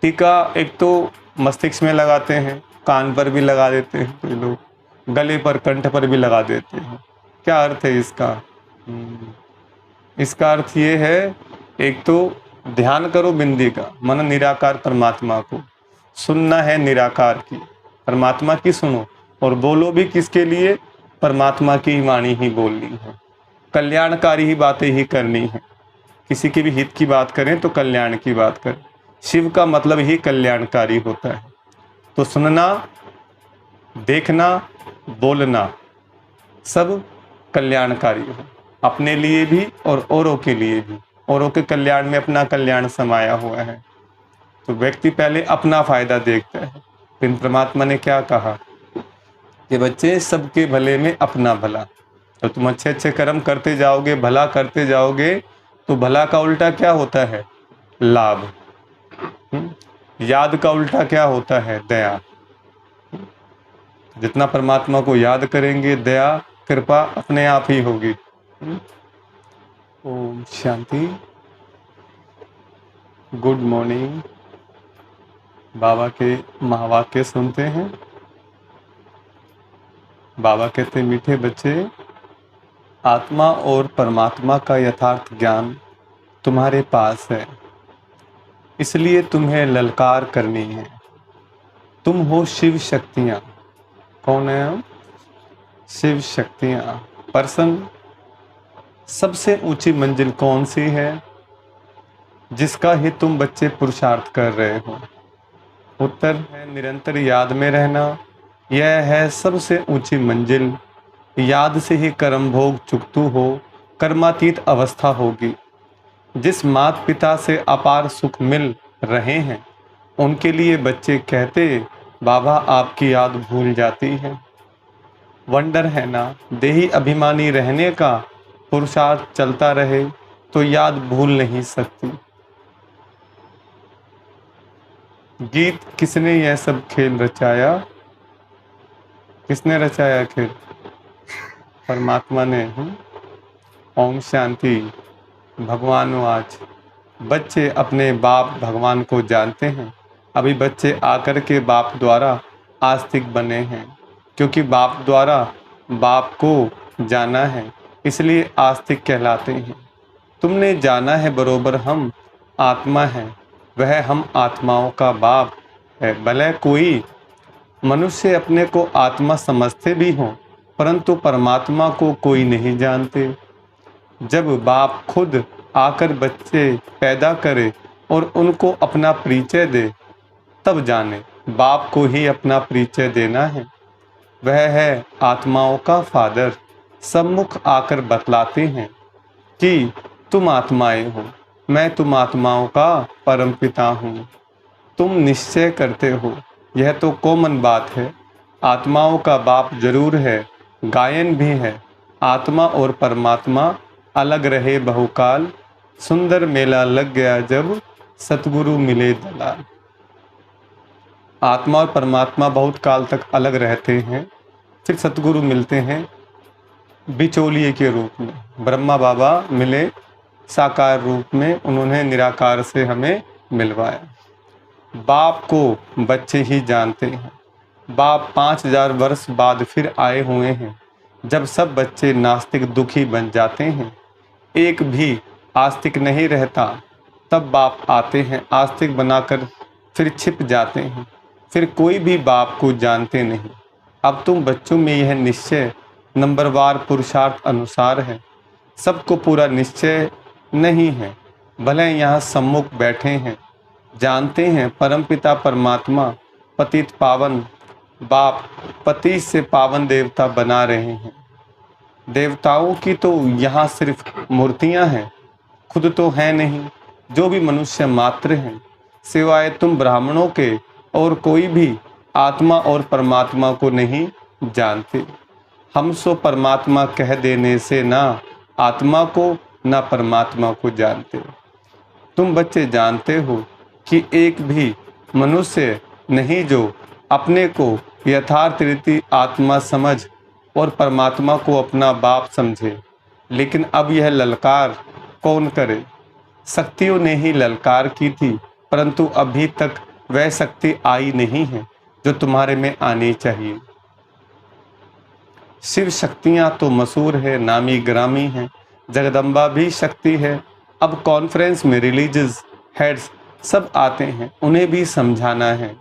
टीका एक तो मस्तिष्क में लगाते हैं, कान पर भी लगा देते हैं, तो लोग गले पर, कंठ पर भी लगा देते हैं। क्या अर्थ है इसका? इसका अर्थ ये है, एक तो ध्यान करो बिंदी का, मन निराकार परमात्मा को, सुनना है निराकार की, परमात्मा की सुनो, और बोलो भी किसके लिए? परमात्मा की वाणी ही बोलनी है, कल्याणकारी ही बातें ही करनी है। किसी के भी हित की बात करें तो कल्याण की बात करें। शिव का मतलब ही कल्याणकारी होता है। तो सुनना, देखना, बोलना सब कल्याणकारी हो, अपने लिए भी और औरों के लिए भी। औरों के कल्याण में अपना कल्याण समाया हुआ है। तो व्यक्ति पहले अपना फायदा देखता है। फिर परमात्मा ने क्या कहा कि बच्चे सबके भले में अपना भला। तो तुम अच्छे अच्छे कर्म करते जाओगे, भला करते जाओगे, तो भला का उल्टा क्या होता है? लाभ। याद का उल्टा क्या होता है? दया। जितना परमात्मा को याद करेंगे, दया कृपा अपने आप ही होगी। ओम शांति। Good morning. बाबा के महावाक्य सुनते हैं। बाबा कहते, मीठे बच्चे, आत्मा और परमात्मा का यथार्थ ज्ञान तुम्हारे पास है, इसलिए तुम्हें ललकार करनी है। तुम हो शिव शक्तियाँ। कौन है हम? शिव शक्तियाँ। पर्सन। सबसे ऊंची मंजिल कौन सी है जिसका ही तुम बच्चे पुरुषार्थ कर रहे हो? उत्तर है निरंतर याद में रहना। यह है सबसे ऊंची मंजिल। याद से ही कर्म भोग चुकतू हो, कर्मातीत अवस्था होगी। जिस माता पिता से अपार सुख मिल रहे हैं, उनके लिए बच्चे कहते, बाबा आपकी याद भूल जाती है। वंडर है ना, देही अभिमानी रहने का पुरुषार्थ चलता रहे तो याद भूल नहीं सकती। गीत किसने यह सब खेल रचाया? किसने रचाया खेल? परमात्मा ने। ओम शांति। भगवान आज बच्चे अपने बाप भगवान को जानते हैं। अभी बच्चे आकर के बाप द्वारा आस्तिक बने हैं, क्योंकि बाप द्वारा बाप को जाना है, इसलिए आस्तिक कहलाते हैं। तुमने जाना है बरोबर हम आत्मा हैं, वह हम आत्माओं का बाप है। भले कोई मनुष्य अपने को आत्मा समझते भी हों, परंतु परमात्मा को कोई नहीं जानते। जब बाप खुद आकर बच्चे पैदा करे और उनको अपना परिचय दे, तब जाने बाप को ही अपना परिचय देना है। वह है आत्माओं का फादर। सम्मुख आकर बतलाते हैं कि तुम आत्माएं हो, मैं तुम आत्माओं का परम पिता हूँ। तुम निश्चय करते हो, यह तो कॉमन बात है। आत्माओं का बाप जरूर है, गायन भी है। आत्मा और परमात्मा अलग रहे बहुकाल, सुंदर मेला लग गया जब सतगुरु मिले दलाल। आत्मा और परमात्मा बहुत काल तक अलग रहते हैं, फिर सतगुरु मिलते हैं बिचौलिए के रूप में। ब्रह्मा बाबा मिले साकार रूप में, उन्होंने निराकार से हमें मिलवाया। बाप को बच्चे ही जानते हैं। बाप 5000 वर्ष बाद फिर आए हुए हैं, जब सब बच्चे नास्तिक दुखी बन जाते हैं, एक भी आस्तिक नहीं रहता, तब बाप आते हैं, आस्तिक बनाकर फिर छिप जाते हैं, फिर कोई भी बाप को जानते नहीं। अब तुम बच्चों में यह निश्चय नंबरवार पुरुषार्थ अनुसार है। सबको पूरा निश्चय नहीं है। भले यहाँ सम्मुख बैठे हैं, जानते हैं परमपिता परमात्मा पतित पावन बाप पति से पावन देवता बना रहे हैं। देवताओं की तो यहाँ सिर्फ मूर्तियाँ हैं, खुद तो हैं नहीं। जो भी मनुष्य मात्र हैं, सिवाय तुम ब्राह्मणों के और कोई भी आत्मा और परमात्मा को नहीं जानते। हम सो परमात्मा कह देने से ना आत्मा को ना परमात्मा को जानते। तुम बच्चे जानते हो कि एक भी मनुष्य नहीं जो अपने को यथार्थ रीति आत्मा समझ और परमात्मा को अपना बाप समझे। लेकिन अब यह ललकार कौन करे? शक्तियों ने ही ललकार की थी, परंतु अभी तक वह शक्ति आई नहीं है जो तुम्हारे में आनी चाहिए। शिव शक्तियाँ तो मशहूर है, नामी ग्रामी हैं, जगदम्बा भी शक्ति है। अब कॉन्फ्रेंस में रिलीजियस हेड्स सब आते हैं, उन्हें भी समझाना है।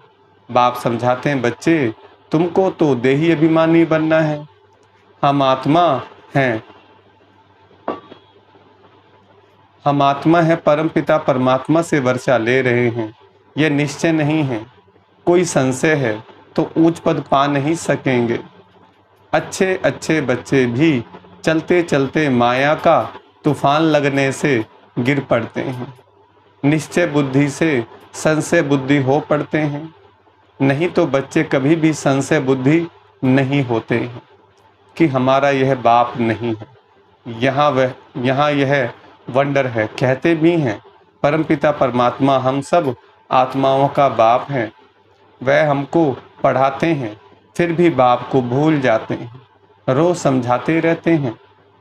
बाप समझाते हैं, बच्चे तुमको तो देही अभिमानी बनना है, हम आत्मा हैं, हम आत्मा है, परम पिता परमात्मा से वर्षा ले रहे हैं। यह निश्चय नहीं है, कोई संशय है तो ऊंच पद पा नहीं सकेंगे। अच्छे अच्छे बच्चे भी चलते चलते माया का तूफान लगने से गिर पड़ते हैं। निश्चय बुद्धि से संशय बुद्धि हो पड़ते हैं, नहीं तो बच्चे कभी भी संशय बुद्धि नहीं होते हैं कि हमारा यह बाप नहीं है। यहाँ यह वंडर है। कहते भी हैं परमपिता परमात्मा हम सब आत्माओं का बाप है। वह हमको पढ़ाते हैं, फिर भी बाप को भूल जाते हैं। रोज समझाते रहते हैं,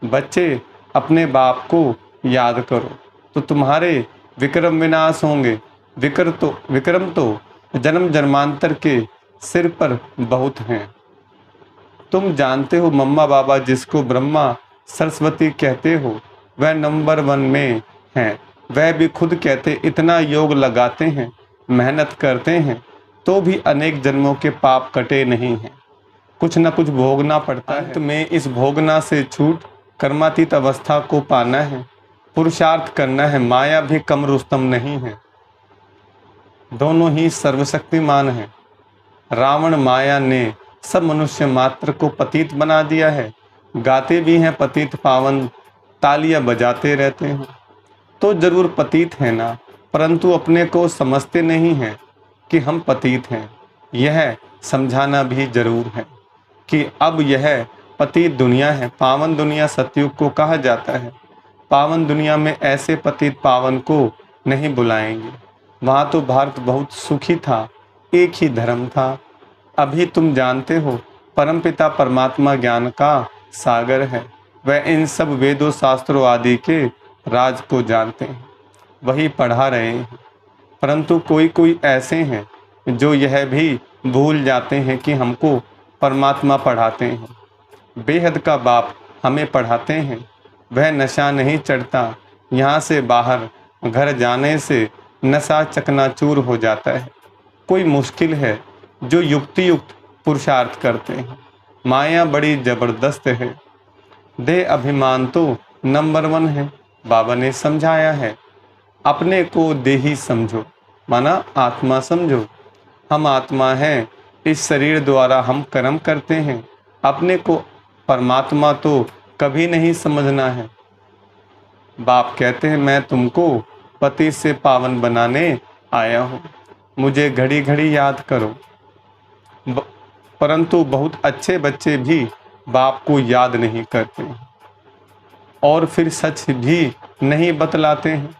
बच्चे अपने बाप को याद करो तो तुम्हारे विक्रम विनाश होंगे। विक्रम तो जन्म जन्मांतर के सिर पर बहुत हैं। तुम जानते हो मम्मा बाबा जिसको ब्रह्मा सरस्वती कहते हो, वह नंबर 1 में हैं। वह भी खुद कहते इतना योग लगाते हैं, मेहनत करते हैं, तो भी अनेक जन्मों के पाप कटे नहीं हैं। कुछ न कुछ भोगना पड़ता है। अंत में इस भोगना से छूट कर्मातीत अवस्था को पाना है, पुरुषार्थ करना है। माया भी कम रुस्तम नहीं है, दोनों ही सर्वशक्तिमान हैं। रावण माया ने सब मनुष्य मात्र को पतित बना दिया है। गाते भी हैं पतित पावन, तालियां बजाते रहते हैं, तो जरूर पतित है ना, परंतु अपने को समझते नहीं हैं कि हम पतित हैं। यह समझाना भी जरूर है कि अब यह पतित दुनिया है, पावन दुनिया सतयुग को कहा जाता है। पावन दुनिया में ऐसे पतित पावन को नहीं बुलाएंगे। वहाँ तो भारत बहुत सुखी था, एक ही धर्म था। अभी तुम जानते हो परमपिता परमात्मा ज्ञान का सागर है। वह इन सब वेदों शास्त्रों आदि के राज को जानते हैं, वही पढ़ा रहे हैं। परंतु कोई ऐसे हैं जो यह भी भूल जाते हैं कि हमको परमात्मा पढ़ाते हैं, बेहद का बाप हमें पढ़ाते हैं। वह नशा नहीं चढ़ता, यहाँ से बाहर घर जाने से नशा चकनाचूर हो जाता है। कोई मुश्किल है जो युक्ति युक्त पुरुषार्थ करते हैं। माया बड़ी जबरदस्त है, देह अभिमान तो नंबर 1 है। बाबा ने समझाया है, अपने को देही समझो, माना आत्मा समझो। हम आत्मा हैं, इस शरीर द्वारा हम कर्म करते हैं। अपने को परमात्मा तो कभी नहीं समझना है। बाप कहते हैं, मैं तुमको पति से पावन बनाने आया हूँ, मुझे घड़ी घड़ी याद करो। परंतु बहुत अच्छे बच्चे भी बाप को याद नहीं करते और फिर सच भी नहीं बतलाते हैं।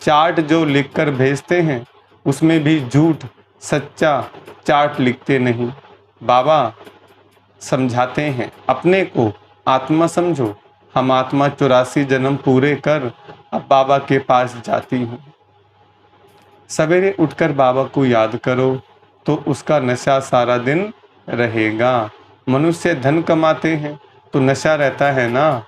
चार्ट जो लिखकर भेजते हैं उसमें भी झूठ सच्चा चार्ट लिखते नहीं। बाबा समझाते हैं, अपने को आत्मा समझो। हम आत्मा 84 जन्म पूरे कर अब बाबा के पास जाती हूँ। सवेरे उठकर बाबा को याद करो तो उसका नशा सारा दिन रहेगा। मनुष्य धन कमाते हैं तो नशा रहता है ना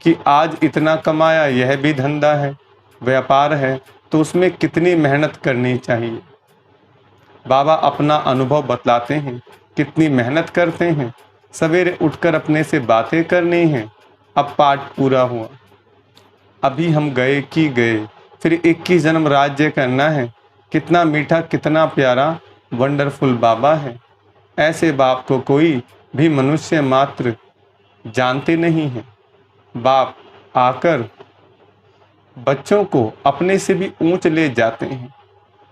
कि आज इतना कमाया, यह भी धंधा है, व्यापार है, तो उसमें कितनी मेहनत करनी चाहिए। बाबा अपना अनुभव बतलाते हैं, कितनी मेहनत करते हैं। सवेरे उठकर अपने से बातें करनी हैं। अब पाठ पूरा हुआ, अभी हम गए कि गए, फिर 21 जन्म राज्य करना है। कितना मीठा, कितना प्यारा, वंडरफुल बाबा है। ऐसे बाप को कोई भी मनुष्य मात्र जानते नहीं हैं। बाप आकर बच्चों को अपने से भी ऊंच ले जाते हैं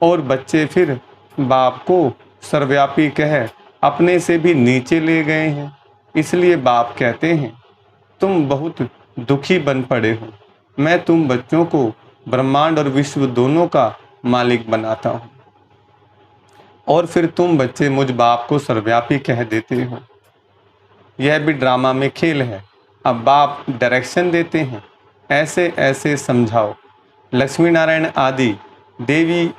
और बच्चे फिर बाप को सर्वव्यापी कह अपने से भी नीचे ले गए हैं। इसलिए बाप कहते हैं, तुम बहुत दुखी बन पड़े हो, मैं तुम बच्चों को ब्रह्मांड और विश्व दोनों का मालिक बनाता हूँ और फिर तुम बच्चे मुझ बाप को सर्वव्यापी कह देते हो। यह भी ड्रामा में खेल है। अब बाप डायरेक्शन देते हैं, ऐसे ऐसे समझाओ। लक्ष्मी नारायण आदि देवी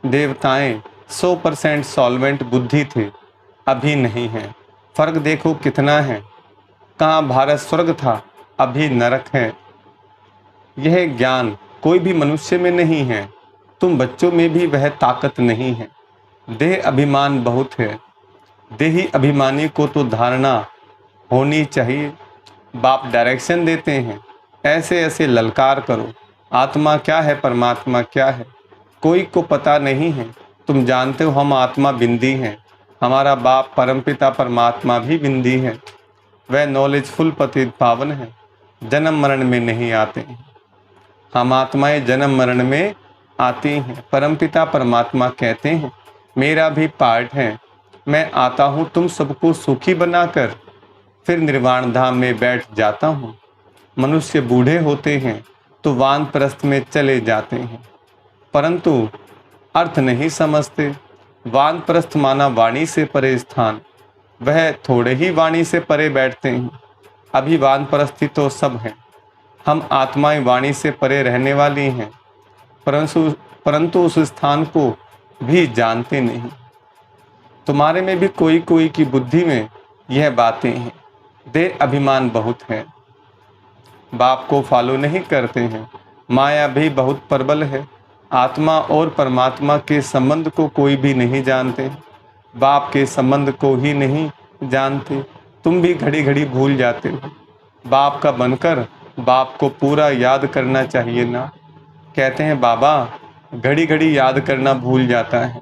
देवताएं 100% सॉल्वेंट बुद्धि थे, अभी नहीं है। फर्क देखो कितना है। कहाँ भारत स्वर्ग था, अभी नरक है। यह ज्ञान कोई भी मनुष्य में नहीं है, तुम बच्चों में भी वह ताकत नहीं है। देह अभिमान बहुत है, देही अभिमानी को तो धारणा होनी चाहिए। बाप डायरेक्शन देते हैं, ऐसे ऐसे ललकार करो, आत्मा क्या है, परमात्मा क्या है, कोई को पता नहीं है। तुम जानते हो हम आत्मा बिंदी हैं, हमारा बाप परमपिता परमात्मा भी बिंदी है। वह नॉलेजफुल पतित पावन है, जन्म मरण में नहीं आते हैं। हम आत्माएं जन्म मरण में आती हैं। परमपिता परमात्मा कहते हैं मेरा भी पार्ट है, मैं आता हूँ तुम सबको सुखी बनाकर, फिर निर्वाण धाम में बैठ जाता हूँ। मनुष्य बूढ़े होते हैं तो वानप्रस्थ में चले जाते हैं, परंतु अर्थ नहीं समझते। वानप्रस्थ माना वाणी से परे स्थान, वह थोड़े ही वाणी से परे बैठते हैं। अभी वानप्रस्थी तो सब हैं, हम आत्माएं वाणी से परे रहने वाली हैं, परंतु उस स्थान को भी जानते नहीं। तुम्हारे में भी कोई कोई की बुद्धि में यह बातें हैं। देह अभिमान बहुत है, बाप को फॉलो नहीं करते हैं। माया भी बहुत प्रबल है, आत्मा और परमात्मा के संबंध को कोई भी नहीं जानते, बाप के संबंध को ही नहीं जानते। तुम भी घड़ी घड़ी भूल जाते हो। बाप का बनकर बाप को पूरा याद करना चाहिए ना। कहते हैं बाबा घड़ी घड़ी याद करना भूल जाता है,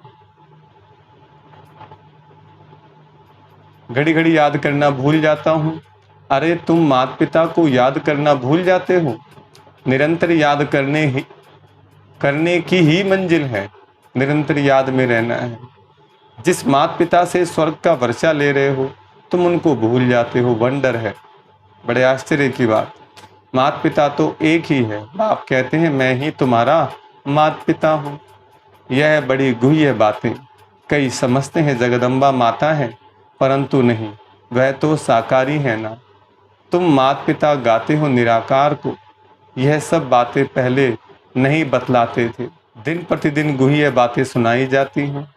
घड़ी घड़ी याद करना भूल जाता हूँ। अरे तुम माता पिता को याद करना भूल जाते हो। निरंतर याद करने की ही मंजिल है, निरंतर याद में रहना है। जिस माता पिता से स्वर्ग का वर्षा ले रहे हो तुम उनको भूल जाते हो, वंडर है। बड़े आश्चर्य की बात, माता पिता तो एक ही है। बाप कहते हैं मैं ही तुम्हारा माता पिता हूँ। यह बड़ी गुह्य बातें कई समझते हैं जगदम्बा माता है, परंतु नहीं, वह तो साकारी है ना। तुम माता पिता गाते हो निराकार को, यह सब बातें पहले नहीं बतलाते थे। दिन प्रतिदिन गुह्य बातें सुनाई जाती हैं।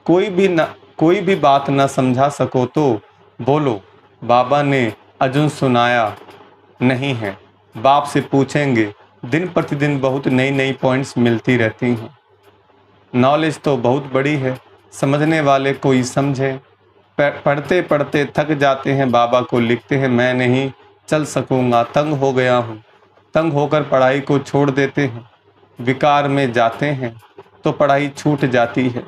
कोई भी बात ना समझा सको तो बोलो बाबा ने अजुन सुनाया नहीं है। बाप से पूछेंगे, दिन प्रतिदिन बहुत नई नई पॉइंट्स मिलती रहती हैं। नॉलेज तो बहुत बड़ी है, समझने वाले कोई समझे। पढ़ते पढ़ते थक जाते हैं, बाबा को लिखते हैं मैं नहीं चल सकूंगा, तंग हो गया हूँ। तंग होकर पढ़ाई को छोड़ देते हैं, विकार में जाते हैं तो पढ़ाई छूट जाती है।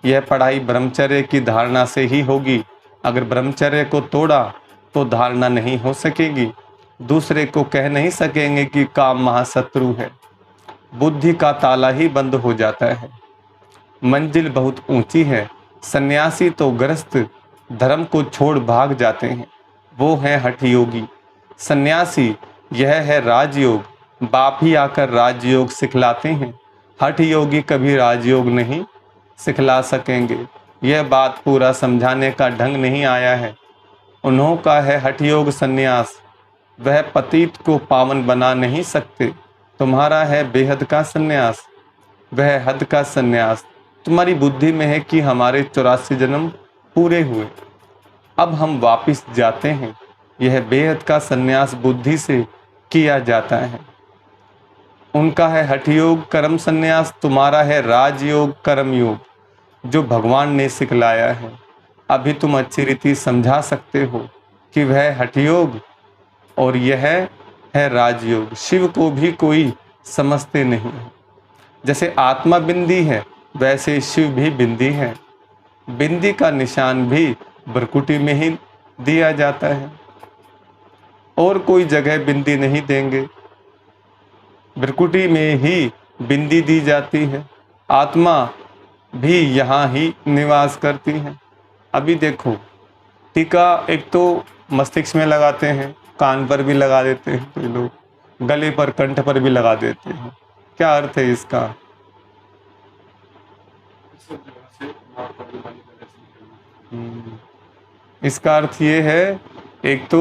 यह पढ़ाई ब्रह्मचर्य की धारणा से ही होगी। अगर ब्रह्मचर्य को तोड़ा तो धारणा नहीं हो सकेगी। दूसरे को कह नहीं सकेंगे कि काम महाशत्रु है। बुद्धि का ताला ही बंद हो जाता है। मंजिल बहुत ऊंची है। सन्यासी तो ग्रस्त धर्म को छोड़ भाग जाते हैं, वो है हठ योगी। सन्यासी यह है राजयोग। बाप ही आकर राजयोग सिखलाते हैं। हठ योगी कभी राजयोग नहीं सिखला सकेंगे। यह बात पूरा समझाने का ढंग नहीं आया है। उन्हों का है हठ योग सन्यास, वह पतित को पावन बना नहीं सकते। तुम्हारा है बेहद का सन्यास, वह हद का सन्यास। तुम्हारी बुद्धि में है कि हमारे 84 जन्म पूरे हुए, अब हम वापिस जाते हैं। यह बेहद का सन्यास बुद्धि से किया जाता है। उनका है हठ योग कर्म सन्यास, तुम्हारा है राजयोग कर्म योग, जो भगवान ने सिखलाया है। अभी तुम अच्छी रीति समझा सकते हो कि वह हठ योग और यह है राजयोग। शिव को भी कोई समझते नहीं है। जैसे आत्मा बिंदी है वैसे शिव भी बिंदी है। बिंदी का निशान भी भ्रकुटी में ही दिया जाता है, और कोई जगह बिंदी नहीं देंगे। भ्रकुटी में ही बिंदी दी जाती है। आत्मा भी यहाँ ही निवास करती है। अभी देखो टीका एक तो मस्तिष्क में लगाते हैं, कान पर भी लगा देते हैं, तो लोग गले पर कंठ पर भी लगा देते हैं। क्या अर्थ है इसका? इसका अर्थ ये है, एक तो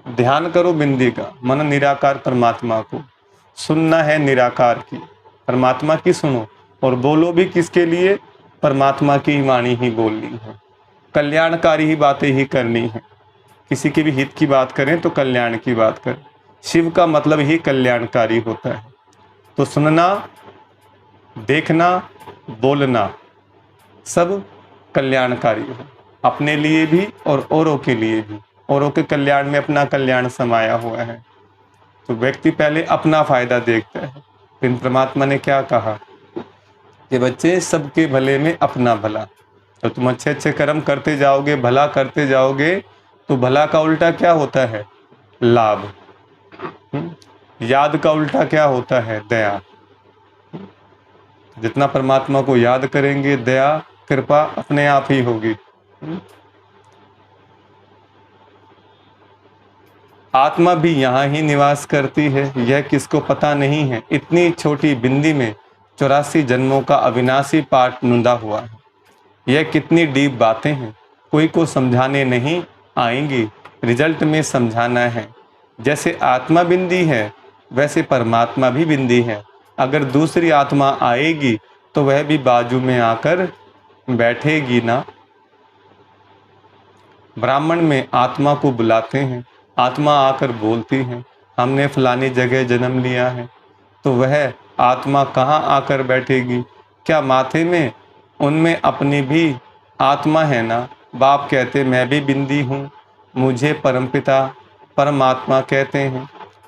ध्यान करो बिंदी का, मन निराकार परमात्मा को सुनना है, निराकार की परमात्मा की सुनो, और बोलो भी किसके लिए? परमात्मा की वाणी ही बोलनी है, कल्याणकारी ही बातें ही करनी है। किसी के भी हित की बात करें तो कल्याण की बात करें। शिव का मतलब ही कल्याणकारी होता है। तो सुनना, देखना, बोलना सब कल्याणकारी हो, अपने लिए भी और औरों के लिए भी। औरों के कल्याण में अपना कल्याण समाया हुआ है। तो व्यक्ति पहले अपना फायदा देखता है। फिर परमात्मा ने क्या कहा कि बच्चे सबके भले में अपना भला। तो तुम अच्छे अच्छे कर्म करते जाओगे, भला करते जाओगे, तो भला का उल्टा क्या होता है? लाभ। याद का उल्टा क्या होता है? दया। जितना परमात्मा को याद करेंगे, दया कृपा अपने आप ही होगी। आत्मा भी यहाँ ही निवास करती है, यह किसको पता नहीं है। इतनी छोटी बिंदी में 84 जन्मों का अविनाशी पाठ नुंदा हुआ है। यह कितनी डीप बातें हैं, कोई को समझाने नहीं आएंगी, रिजल्ट में समझाना है। जैसे आत्मा बिंदी है, वैसे परमात्मा भी बिंदी है। अगर दूसरी आत्मा आएगी तो वह भी बाजू में आकर बैठेगी ना। ब्राह्मण में आत्मा को बुलाते हैं, आत्मा आकर बोलती है, हमने फलानी जगह जन्म लिया है। तो वह आत्मा कहाँ आकर बैठेगी? क्या माथे में? उनमें अपनी भी आत्मा है ना। बाप कहते मैं भी बिंदी हूँ, मुझे परमपिता परमात्मा कहते हैं।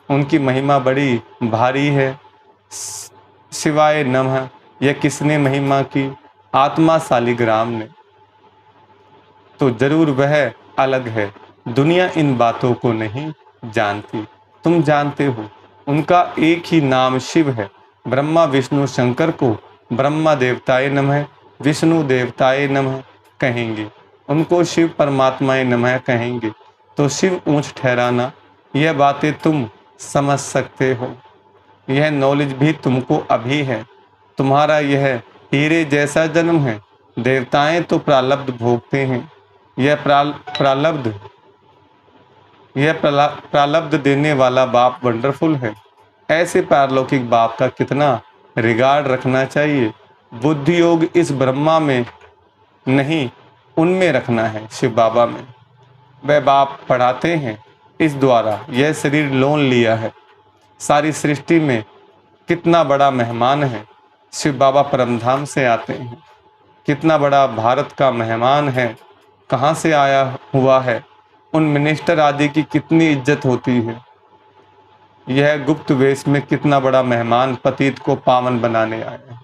उनकी महिमा बड़ी भारी है। शिवाय नमः। यह किसने महिमा की? आत्मा शालिग्राम ने। तो जरूर वह अलग है। दुनिया इन बातों को नहीं जानती, तुम जानते हो। उनका एक ही नाम शिव है। ब्रह्मा विष्णु शंकर को ब्रह्मा देवताय नमः, विष्णु देवताय नमः कहेंगे, उनको शिव परमात्माय नमः कहेंगे। तो शिव ऊंच ठहराना, यह बातें तुम समझ सकते हो। यह नॉलेज भी तुमको अभी है। तुम्हारा यह हीरे जैसा जन्म है। देवताएं तो प्रारब्ध भोगते हैं। यह प्रारब्ध देने वाला बाप वंडरफुल है। ऐसे पारलौकिक बाप का कितना रिगार्ड रखना चाहिए। बुद्धि योग इस ब्रह्मा में नहीं, उनमें रखना है, शिव बाबा में। वह बाप पढ़ाते हैं इस द्वारा यह शरीर लोन लिया है। सारी सृष्टि में कितना बड़ा मेहमान है। शिव बाबा परमधाम से आते हैं। कितना बड़ा भारत का मेहमान है, कहाँ से आया हुआ है। उन मिनिस्टर आदि की कितनी इज्जत होती है। यह गुप्त वेश में कितना बड़ा मेहमान पतित को पावन बनाने आया है।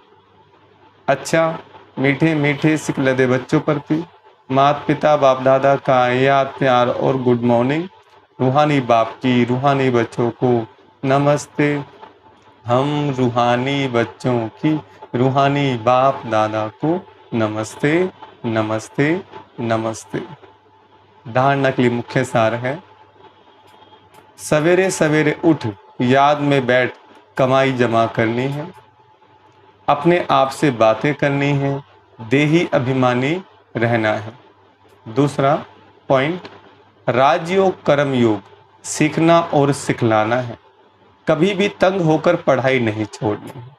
अच्छा, मीठे मीठे सिकलदे बच्चों प्रति माता पिता बाप दादा का याद प्यार और गुड मॉर्निंग। रूहानी बाप की रूहानी बच्चों को नमस्ते। हम रूहानी बच्चों की रूहानी बाप दादा को नमस्ते नमस्ते नमस्ते। धारणा के लिए मुख्य सार है, सवेरे सवेरे उठ याद में बैठ कमाई जमा करनी है, अपने आप से बातें करनी है, देही अभिमानी रहना है। दूसरा पॉइंट, राजयोग कर्म योग सीखना और सिखलाना है। कभी भी तंग होकर पढ़ाई नहीं छोड़नी है।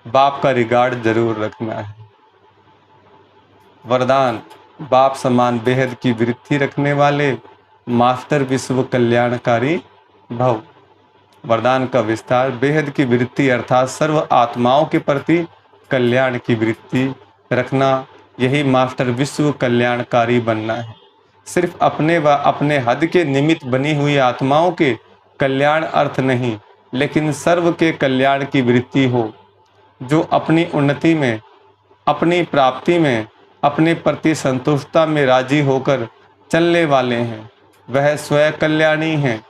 बाप का रिगार्ड जरूर रखना है। वरदान, बाप समान बेहद की वृत्ति रखने वाले मास्टर विश्व कल्याणकारी भव। वरदान का विस्तार, बेहद की वृत्ति अर्थात सर्व आत्माओं के प्रति कल्याण की वृत्ति रखना, यही मास्टर विश्व कल्याणकारी बनना है। सिर्फ अपने व अपने हद के निमित्त बनी हुई आत्माओं के कल्याण अर्थ नहीं, लेकिन सर्व के कल्याण की वृत्ति हो। जो अपनी उन्नति में, अपनी प्राप्ति में, अपने प्रति संतुष्टता में राजी होकर चलने वाले हैं, वह स्वयं कल्याणी हैं।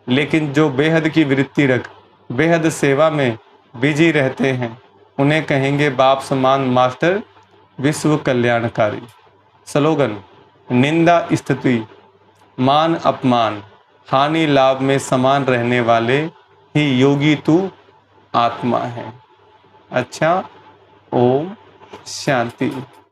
लेकिन जो बेहद की वृत्ति रख बेहद सेवा में बिजी रहते हैं, उन्हें कहेंगे बाप समान मास्टर विश्व कल्याणकारी। स्लोगन, निंदा स्तुति मान अपमान हानि लाभ में समान रहने वाले ही योगी तू आत्मा है। अच्छा, ओम शांति।